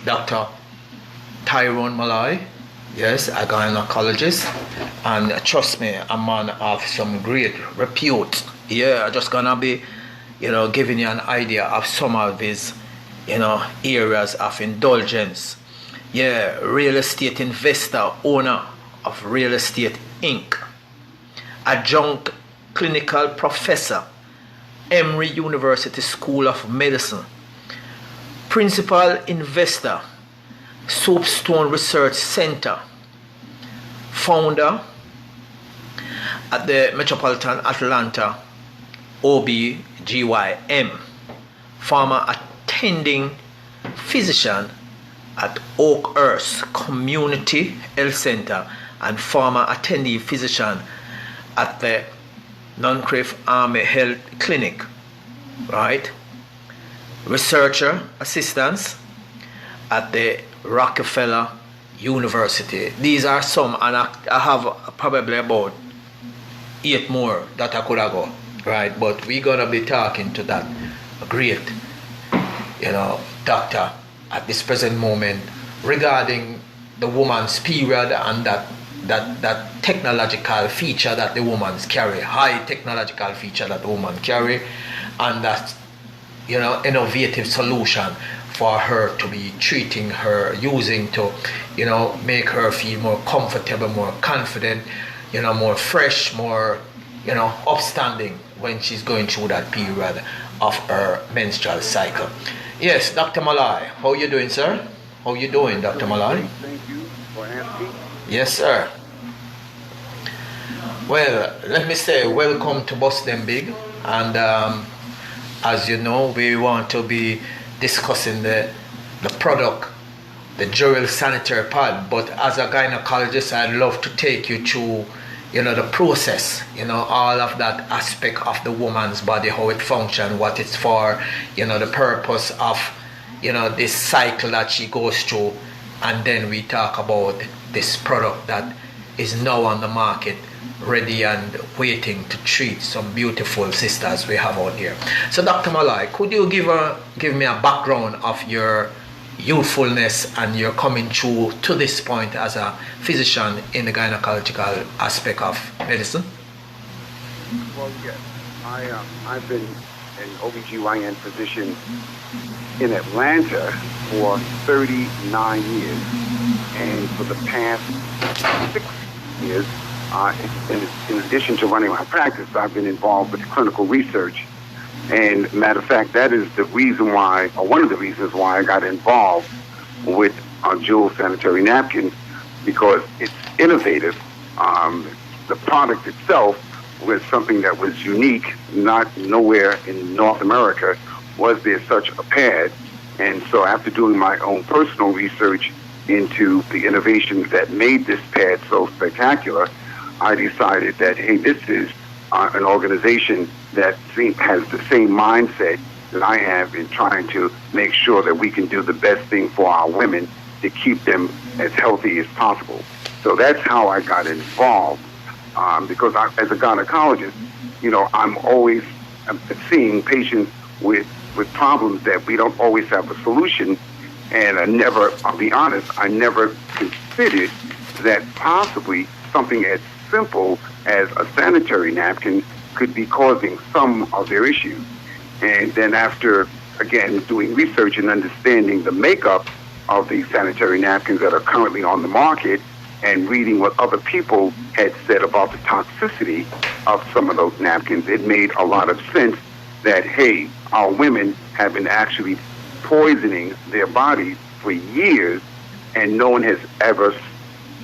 Dr. Tyrone Malloy. Yes, a gynecologist, and trust me, a man of some great repute. Yeah, I'm just gonna be, giving you an idea of some of these, areas of indulgence. Yeah, real estate investor, owner of Real Estate Inc., adjunct clinical professor, Emory University School of Medicine, principal investor, Soapstone Research Center, founder at the Metropolitan Atlanta OBGYN, former attending physician at Oakhurst Community Health Center, and former attending physician at the Nuncliffe Army Health Clinic, right? Researcher assistants at the Rockefeller University. These are some, and I have probably about 8 more that I could have got, right? But we're gonna be talking to that great, doctor at this present moment regarding the woman's period and that technological feature that the woman's carry, high technological feature that the woman carry, and that innovative solution for her to be treating her, using to make her feel more comfortable, more confident, more fresh, more upstanding when she's going through that period of her menstrual cycle. Yes, Dr. Malloy, how you doing, sir? How you doing, Dr. Malloy? Thank you for asking. Yes, sir. Well, let me say welcome to Bust Them Big, and as you know, we want to be discussing the product, the Jewel Sanitary Pad. But as a gynecologist, I'd love to take you through, the process, all of that aspect of the woman's body, how it functions, what it's for, the purpose of, this cycle that she goes through, and then we talk about this product that is now on the market, ready and waiting to treat some beautiful sisters we have out here. So Dr. Malloy, could you give me a background of your youthfulness and your coming through to this point as a physician in the gynecological aspect of medicine? Well, yes. I've been an OBGYN physician in Atlanta for 39 years. And for the past 6 years, in addition to running my practice, I've been involved with clinical research. And matter of fact, that is the reason why, or one of the reasons why I got involved with Jewel Sanitary Napkins, because it's innovative. The product itself was something that was unique. Not nowhere in North America was there such a pad. And so after doing my own personal research into the innovations that made this pad so spectacular, I decided that, hey, this is an organization that has the same mindset that I have in trying to make sure that we can do the best thing for our women to keep them as healthy as possible. So that's how I got involved, because as a gynecologist, I'm always seeing patients with problems that we don't always have a solution. And I'll be honest, I never considered that possibly something as simple as a sanitary napkin could be causing some of their issues. And then after, again, doing research and understanding the makeup of the sanitary napkins that are currently on the market and reading what other people had said about the toxicity of some of those napkins, it made a lot of sense that, hey, our women have been actually poisoning their bodies for years, and no one has ever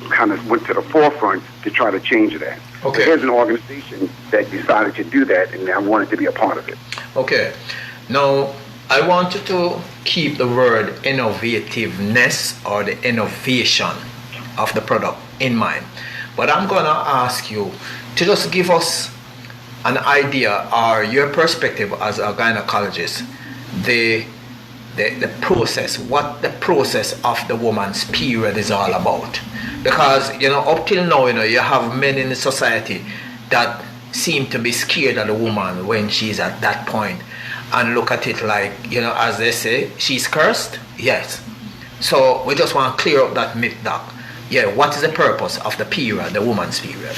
kind of went to the forefront to try to change that. Okay. There's an organization that decided to do that, and I wanted to be a part of it. Okay. Now, I wanted to keep the word innovativeness or the innovation of the product in mind. But I'm going to ask you to just give us an idea or your perspective as a gynecologist, the process, what the process of the woman's period is all about. Because, up till now, you have men in the society that seem to be scared of the woman when she's at that point and look at it like, as they say, she's cursed. Yes. So we just want to clear up that myth, doc. Yeah, what is the purpose of the period, the woman's period?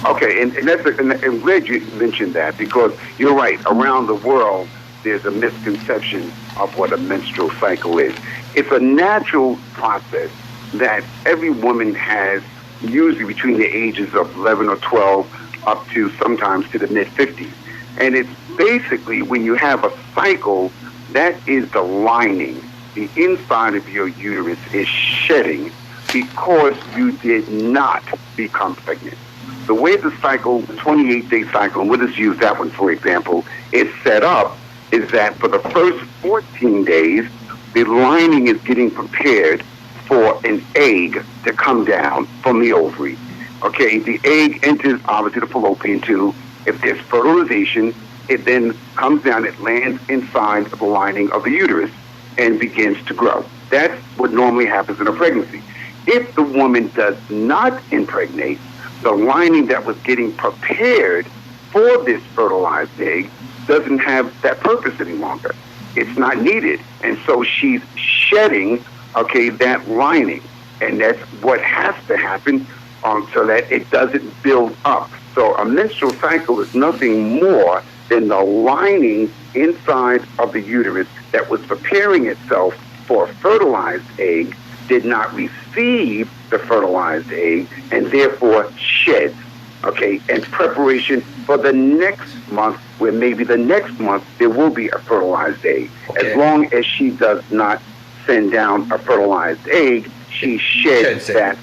Okay, and I'm glad you mentioned that, because you're right. Around the world, there's a misconception of what a menstrual cycle is. It's a natural process that every woman has, usually between the ages of 11 or 12 up to sometimes to the mid-50s. And it's basically when you have a cycle, that is the lining. The inside of your uterus is shedding because you did not become pregnant. The way the cycle, the 28-day cycle, and we'll just use that one for example, is set up is that for the first 14 days, the lining is getting prepared for an egg to come down from the ovary. Okay, the egg enters obviously the fallopian tube. If there's fertilization, it then comes down, it lands inside of the lining of the uterus and begins to grow. That's what normally happens in a pregnancy. If the woman does not impregnate, the lining that was getting prepared for this fertilized egg doesn't have that purpose any longer. It's not needed. And so she's shedding, okay, that lining. And that's what has to happen so that it doesn't build up. So a menstrual cycle is nothing more than the lining inside of the uterus that was preparing itself for a fertilized egg, did not receive the fertilized egg, and therefore sheds, okay, in preparation for the next month, where maybe the next month there will be a fertilized egg. Okay. As long as she does not send down a fertilized egg, she sheds that.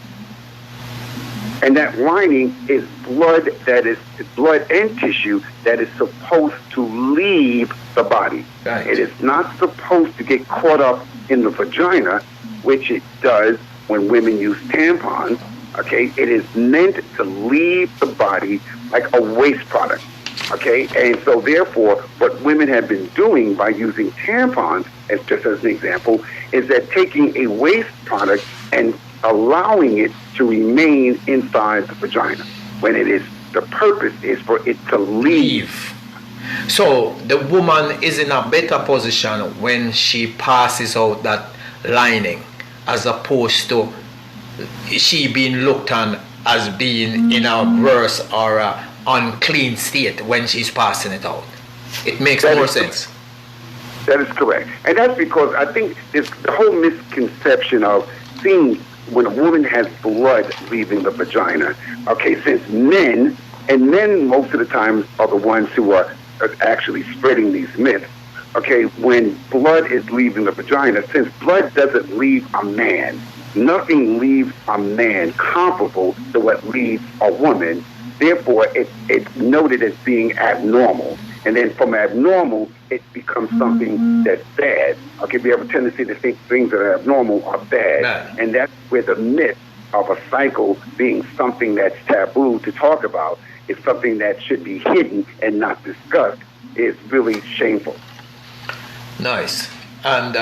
And that lining is blood and tissue that is supposed to leave the body. Right. It is not supposed to get caught up in the vagina, which it does when women use tampons. Okay, it is meant to leave the body like a waste product. Okay, and so therefore, what women have been doing by using tampons, as just as an example, is that taking a waste product and allowing it to remain inside the vagina, when it is, the purpose is for it to leave. So the woman is in a better position when she passes out that lining, as opposed to she being looked on as being in a worse or a unclean state when she's passing it out. It makes more sense. That is correct. And that's because I think there's the whole misconception of seeing when a woman has blood leaving the vagina. Okay, since men most of the time are the ones who are actually spreading these myths. Okay, when blood is leaving the vagina, since blood doesn't leave a man, nothing leaves a man comparable to what leaves a woman. Therefore, it's noted as being abnormal. And then from abnormal, it becomes something that's bad. Okay, we have a tendency to think things that are abnormal are bad. And that's where the myth of a cycle being something that's taboo to talk about, is something that should be hidden and not discussed, is really shameful. Nice. And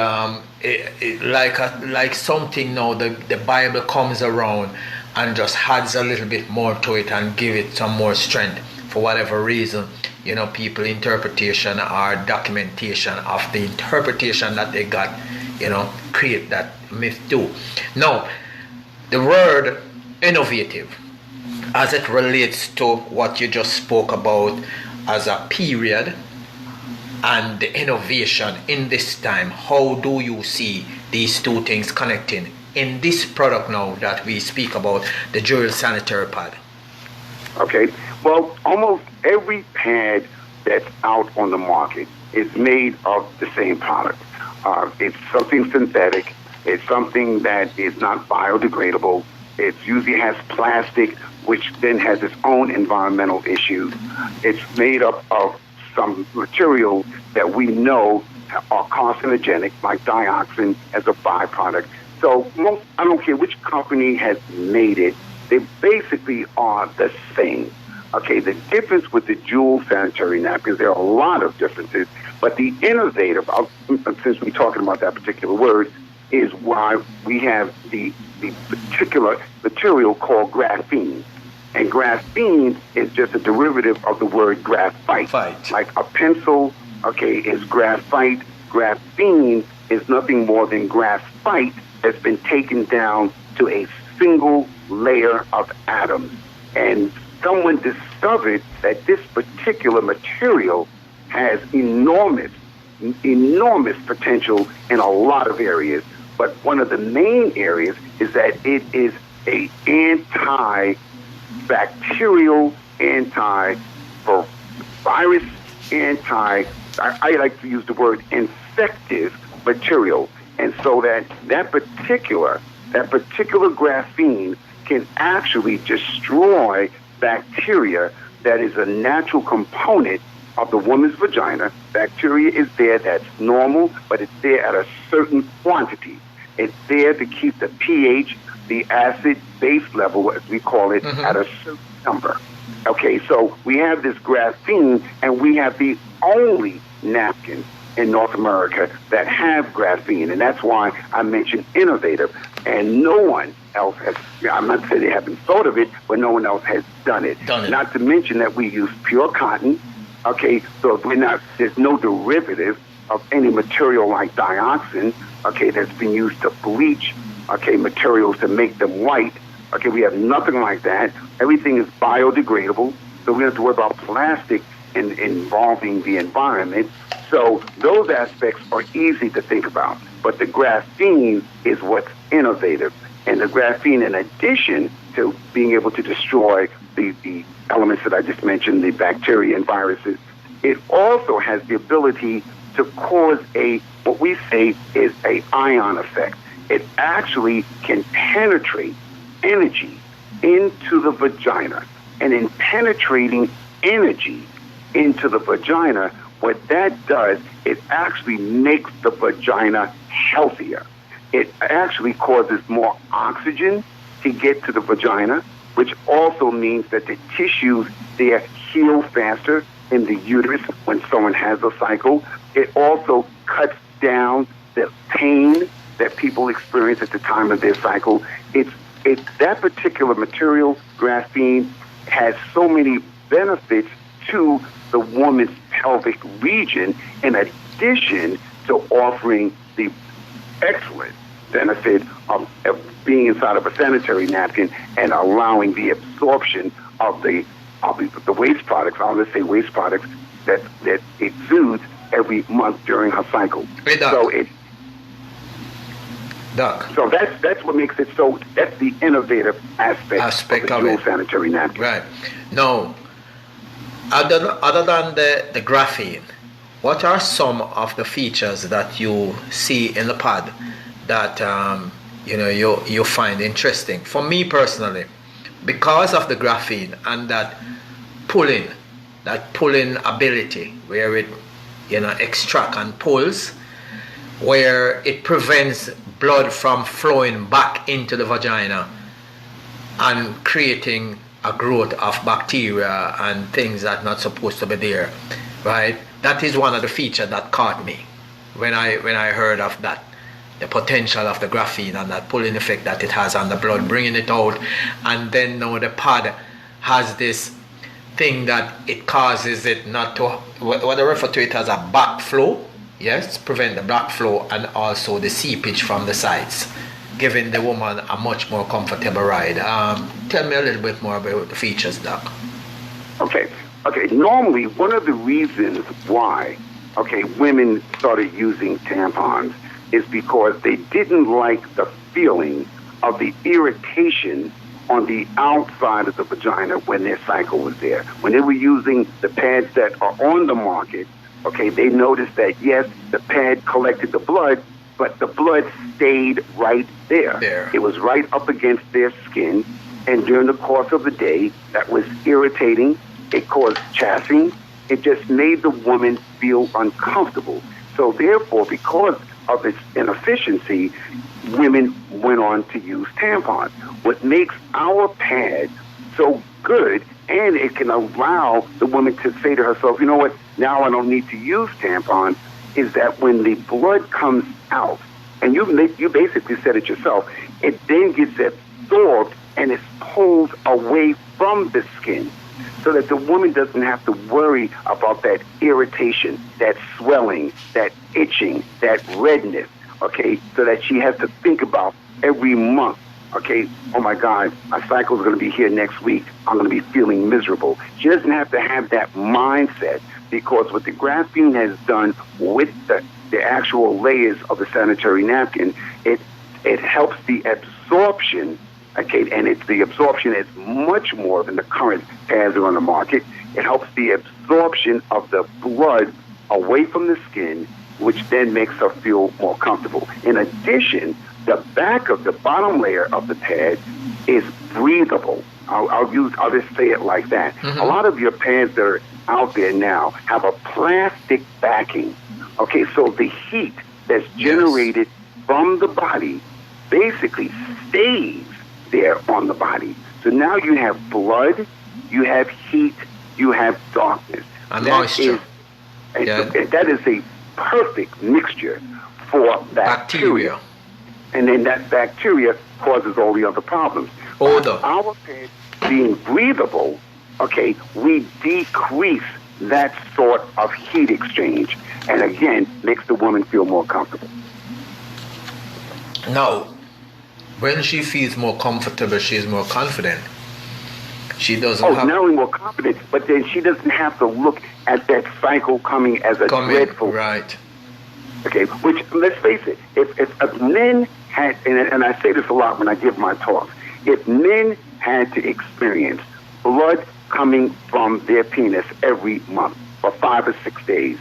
like something now, the Bible comes around and just adds a little bit more to it and give it some more strength for whatever reason. You know, people interpretation or documentation of the interpretation that they got, you know, create that myth too. Now, the word innovative, as it relates to what you just spoke about as a period and the innovation in this time, how do you see these two things connecting in this product now that we speak about, the Dual Sanitary Pad? Okay, well, almost every pad that's out on the market is made of the same product. It's something synthetic. It's something that is not biodegradable. It usually has plastic, which then has its own environmental issues. It's made up of some materials that we know are carcinogenic, like dioxin as a byproduct. So I don't care which company has made it, they basically are the same. Okay, the difference with the dual sanitary napkins, there are a lot of differences, but the innovative, since we're talking about that particular word, is why we have the particular material called graphene. And graphene is just a derivative of the word graphite. Like a pencil, okay, is graphite. Graphene is nothing more than graphite has been taken down to a single layer of atoms. And someone discovered that this particular material has enormous potential in a lot of areas. But one of the main areas is that it is a anti-bacterial, anti-virus, I like to use the word infective material. And so that particular graphene can actually destroy bacteria that is a natural component of the woman's vagina. Bacteria is there, that's normal, but it's there at a certain quantity. It's there to keep the pH, the acid-base level, as we call it, at a certain number. Okay, so we have this graphene, and we have the only napkins in North America that have graphene, and that's why I mentioned innovative. And no one else has, I'm not saying they haven't thought of it, but no one else has done it. Not to mention that we use pure cotton. Okay, so there's no derivative of any material like dioxin, okay, that's been used to bleach, okay, materials to make them white. Okay, we have nothing like that. Everything is biodegradable, so we don't have to worry about plastic involving the environment. So those aspects are easy to think about. But the graphene is what's innovative. And the graphene, in addition to being able to destroy the elements that I just mentioned, the bacteria and viruses, it also has the ability to cause what we say is an ion effect. It actually can penetrate energy into the vagina. And in penetrating energy into the vagina, what that does, it actually makes the vagina healthier. It actually causes more oxygen to get to the vagina, which also means that the tissues there heal faster in the uterus when someone has a cycle. It also cuts down the pain that people experience at the time of their cycle. It's that particular material, graphene, has so many benefits to the woman's pelvic region, in addition to offering the excellent benefit of being inside of a sanitary napkin and allowing the absorption of the waste products, I'll just say waste products, that exudes every month during her cycle. Hey, Doc. So that's what makes it so. That's the innovative aspect of the dual sanitary napkin. Right. Now, other than the graphene, what are some of the features that you see in the pad that you find interesting? For me personally, because of the graphene and that pulling ability, where it extract and pulls, where it prevents blood from flowing back into the vagina and creating a growth of bacteria and things that are not supposed to be there, right? That is one of the features that caught me when I heard of that, the potential of the graphene and that pulling effect that it has on the blood, bringing it out. And then now the pad has this thing that it causes it not to, what I refer to it as a backflow, yes, prevent the backflow, and also the seepage from the sides, giving the woman a much more comfortable ride. Tell me a little bit more about the features, Doc. Okay. Normally, one of the reasons why, women started using tampons is because they didn't like the feeling of the irritation on the outside of the vagina when their cycle was there. When they were using the pads that are on the market, they noticed that, yes, the pad collected the blood, but the blood stayed right there. It was right up against their skin, and during the course of the day, that was irritating. It caused chafing. It just made the woman feel uncomfortable. So therefore, because of its inefficiency, women went on to use tampons. What makes our pad so good, and it can allow the woman to say to herself, you know what, now I don't need to use tampons, is that when the blood comes out, and you basically said it yourself, it then gets absorbed and it's pulled away from the skin, so that the woman doesn't have to worry about that irritation, that swelling, that itching, that redness. okay, so that she has to think about every month, okay, oh my God, my cycle is going to be here next week. I'm going to be feeling miserable. She doesn't have to have that mindset, because what the graphene has done with the actual layers of the sanitary napkin, it helps the absorption, okay, and the absorption is much more than the current pads that are on the market. It helps the absorption of the blood away from the skin, which then makes her feel more comfortable. In addition, the back of the bottom layer of the pad is breathable. I'll just say it like that. Mm-hmm. A lot of your pads that are out there now have a plastic backing. Okay, so the heat that's generated from the body basically stays there on the body. So now you have blood, you have heat, you have darkness. And moisture. That is a perfect mixture for bacteria. And then that bacteria causes all the other problems. Odor. Our pads being breathable, okay, we decrease that sort of heat exchange, and again, makes the woman feel more comfortable. Now, when she feels more comfortable, she is more confident. She doesn't have... not only more confident, but then she doesn't have to look at that cycle coming as a dreadful... Right. Okay, which, let's face it, if men had, and I say this a lot when I give my talks, if men had to experience blood coming from their penis every month for 5 or 6 days,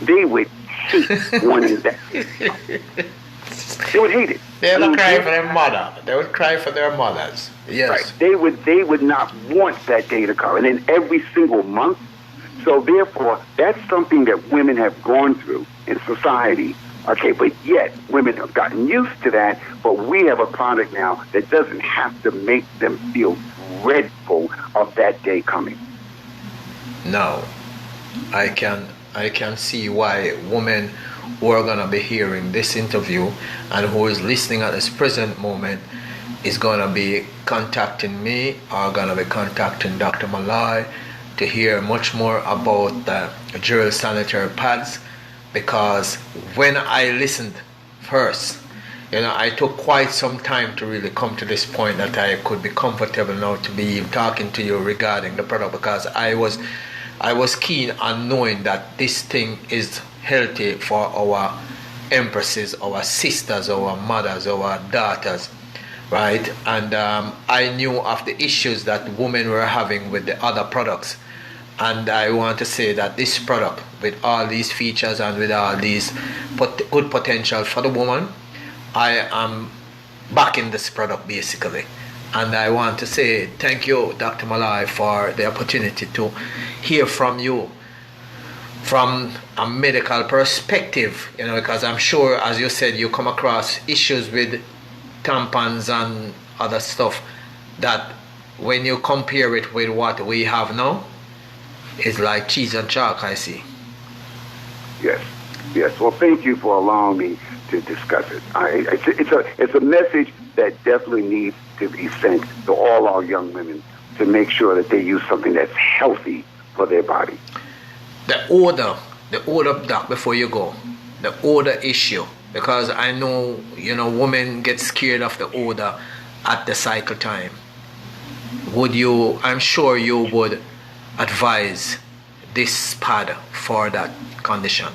they would hate wanting that. They would hate it. They would cry for their mother. They would cry for their mothers. Yes. Right. They would not want that day to come. And then every single month. So therefore, that's something that women have gone through in society. Okay, but yet women have gotten used to that, but we have a product now that doesn't have to make them feel dreadful of that day coming. No. I can see why women who are going to be hearing this interview and who is listening at this present moment is going to be contacting me or going to be contacting Dr. Malai to hear much more about the dual sanitary pads, because when I listened first, I took quite some time to really come to this point that I could be comfortable now to be talking to you regarding the product, because I was keen on knowing that this thing is healthy for our empresses, our sisters, our mothers, our daughters, right? And I knew of the issues that women were having with the other products. And I want to say that this product, with all these features and with all these good potential for the woman, I am backing this product basically. And I want to say thank you, Dr. Malai, for the opportunity to hear from you from a medical perspective, because I'm sure, as you said, you come across issues with tampons and other stuff that when you compare it with what we have now, it's like cheese and chalk, I see. Yes. Well, thank you for allowing me to discuss it. It's a message that definitely needs to be sent to all our young women to make sure that they use something that's healthy for their body. The odor, Doc, before you go, the odor issue, because I know, women get scared of the odor at the cycle time. I'm sure you would advise this pad for that condition.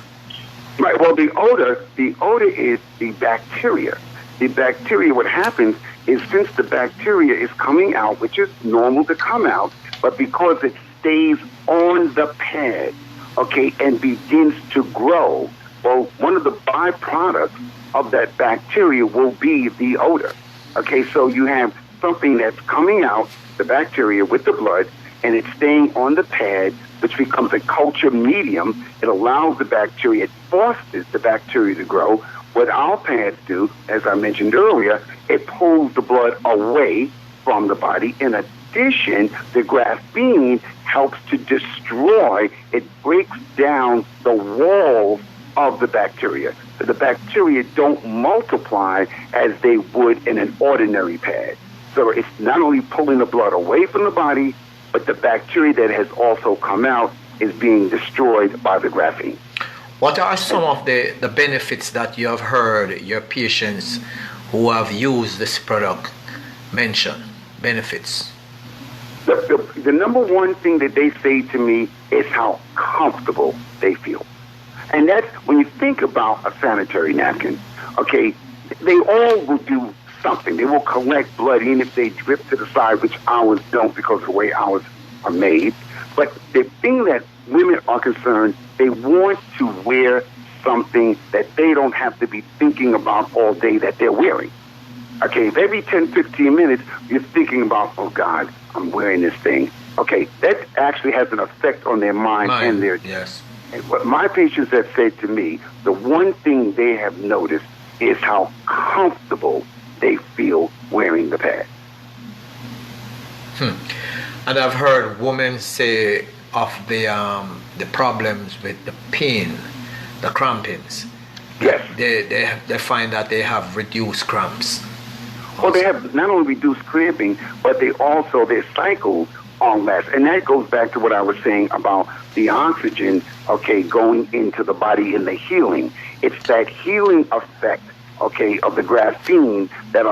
Right. Well, the odor is the bacteria. The bacteria, what happens is, since the bacteria is coming out, which is normal to come out, but because it stays on the pad, okay, and begins to grow, well, one of the byproducts of that bacteria will be the odor. Okay, so you have something that's coming out, the bacteria with the blood, and it's staying on the pad, which becomes a culture medium. It allows the bacteria, it fosters the bacteria to grow. What our pads do, as I mentioned earlier, it pulls the blood away from the body. In addition, the graphene helps to destroy, it breaks down the walls of the bacteria. So the bacteria don't multiply as they would in an ordinary pad. So it's not only pulling the blood away from the body, but the bacteria that has also come out is being destroyed by the graphene. What are some of the benefits that you have heard your patients who have used this product mention? Benefits. The number one thing that they say to me is how comfortable they feel. And that's when you think about a sanitary napkin, okay, they all will do something. They will collect blood, even if they drip to the side, which ours don't because of the way ours are made. But the thing that women are concerned, they want to wear something that they don't have to be thinking about all day that they're wearing. Okay, if every 10, 15 minutes you're thinking about, oh God, I'm wearing this thing. Okay, that actually has an effect on their mind and their... Yes. And what my patients have said to me, the one thing they have noticed is how comfortable they feel wearing the pad. And I've heard women say of the problems with the pain, the crampings. Yes. They find that they have reduced cramps. Well, they have not only reduced cramping, but they also, their cycles are less. And that goes back to what I was saying about the oxygen, okay, going into the body and the healing. It's that healing effect, okay, of the graphene that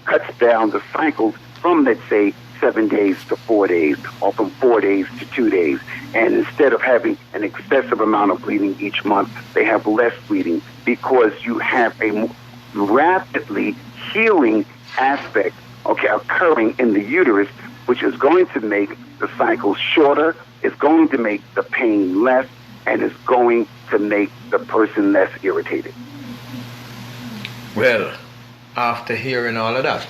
cuts down the cycles from, let's say, 7 days to 4 days, or from 4 days to 2 days. And instead of having an excessive amount of bleeding each month, they have less bleeding because you have a rapidly healing aspect, okay, occurring in the uterus, which is going to make the cycle shorter, is going to make the pain less, and is going to make the person less irritated. Well, after hearing all of that,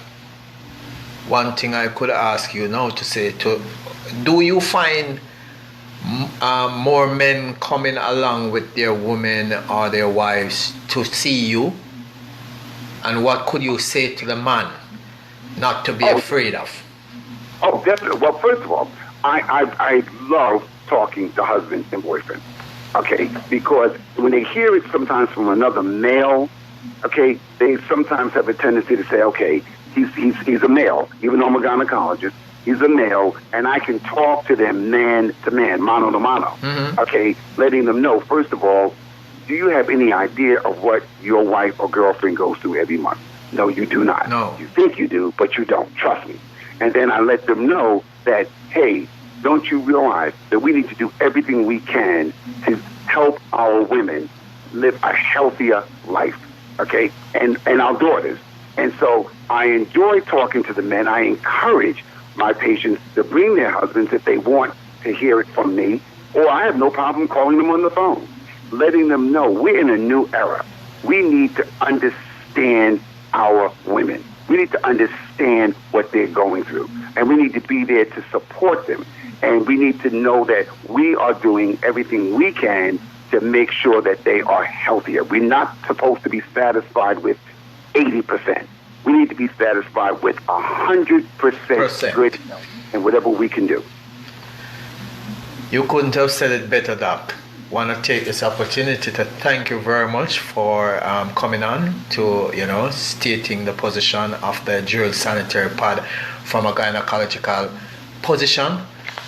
one thing I could ask you now to say do you find more men coming along with their women or their wives to see you? And what could you say to the man not to be afraid of? Oh, definitely. Well, first of all, I love talking to husbands and boyfriends, okay, because when they hear it sometimes from another male, okay, they sometimes have a tendency to say, okay, he's a male, even though I'm a gynecologist, he's a male, and I can talk to them man to man, mano to mano, okay, letting them know, first of all, do you have any idea of what your wife or girlfriend goes through every month? No, you do not. No. You think you do, but you don't. Trust me. And then I let them know that, hey, don't you realize that we need to do everything we can to help our women live a healthier life, okay, and our daughters. And so I enjoy talking to the men. I encourage my patients to bring their husbands if they want to hear it from me, or I have no problem calling them on the phone, letting them know we're in a new era. We need to understand our women. We need to understand what they're going through, and we need to be there to support them. And we need to know that we are doing everything we can to make sure that they are healthier. We're not supposed to be satisfied with 80%. We need to be satisfied with 100% good and whatever we can do. You couldn't have said it better, Doc. Want to take this opportunity to thank you very much for coming on to, stating the position of the dual sanitary pad from a gynecological position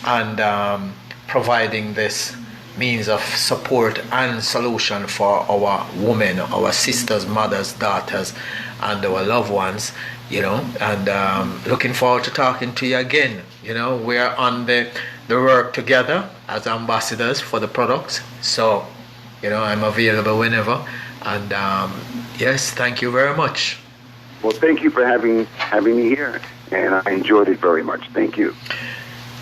and providing this means of support and solution for our women, our sisters, mothers, daughters, and our loved ones, and looking forward to talking to you again. We're on the work together as ambassadors for the products, so I'm available whenever. And yes, thank you very much. Well, thank you for having me here, and I enjoyed it very much. Thank you.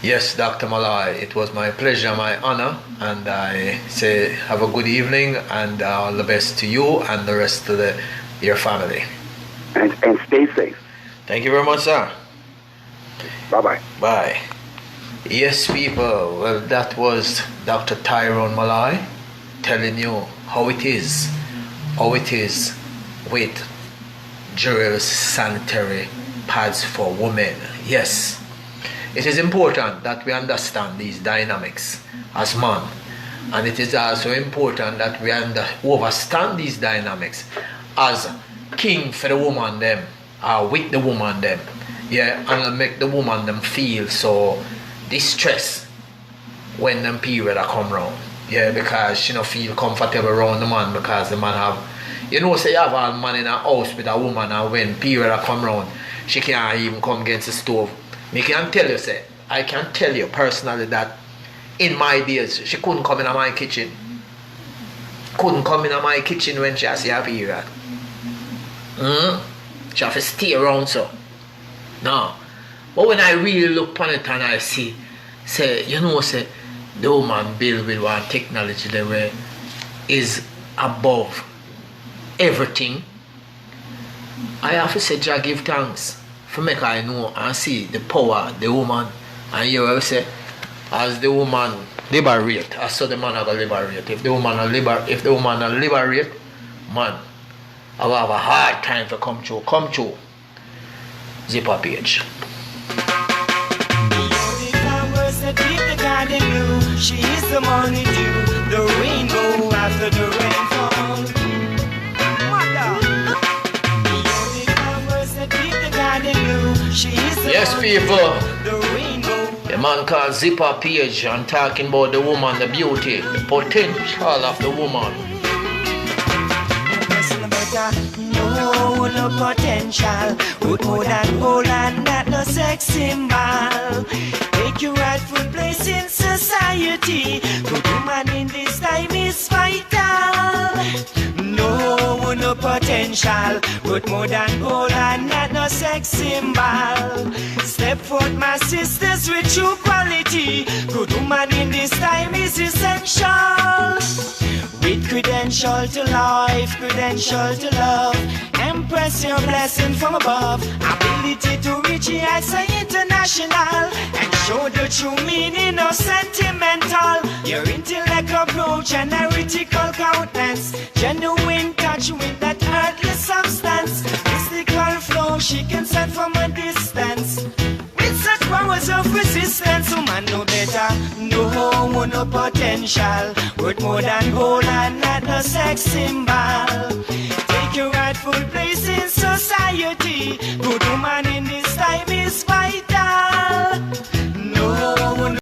Yes, Dr. Malloy, it was my pleasure, my honor, and I say have a good evening and all the best to you and the rest of your family. And stay safe. Thank you very much, sir. Bye-bye. Bye. Yes, people, well, that was Dr. Tyrone Malloy telling you how it is with dual sanitary pads for women. Yes. It is important that we understand these dynamics as men, and it is also important that we understand these dynamics as king for the woman them, with the woman them, and make the woman them feel so distressed when them period come round. Yeah, because she don't feel comfortable around the man because the man have, you know, say you have a man in a house with a woman and when period come round, she can't even come against the stove. Me can tell you, say, I can tell you personally that in my days, she couldn't come in my kitchen. Couldn't come in my kitchen when she has a period. She have to stay around so. No. But when I really look upon it and I see, say, you know, say, the woman built with one technology that way is above everything. I have to say, Jah give thanks for make I know and see the power the woman, and you will say, as the woman liberate, as so the man are gonna liberate. If the woman are liberate, man, I will have a hard time to come through. Come through. Zipper page. She is the morning dew, the rainbow after the rainfall. Mother, beyond the flowers that keep the garden blue. She is the yes, people. The rainbow. The man called Zipper Page and talking about the woman, the beauty, the potential of the woman. No potential, with more than gold and that no sex symbol. Take your rightful place in society. Good woman in this time is vital. No potential, but more than gold and not no sex symbol. Step forth, my sisters, with true quality. Good woman in this time is essential. With credential to life, credential to love. Empress your blessing from above. Ability to reach the heights international. And show the true meaning of sentimental. Your intellect approach and analytical countenance. Genuine touch with that earthly substance. Mystical flow she can send from a distance. With such powers of resistance, woman no better, no potential. With more than gold and not no sex symbol. Take your rightful place in society. Good woman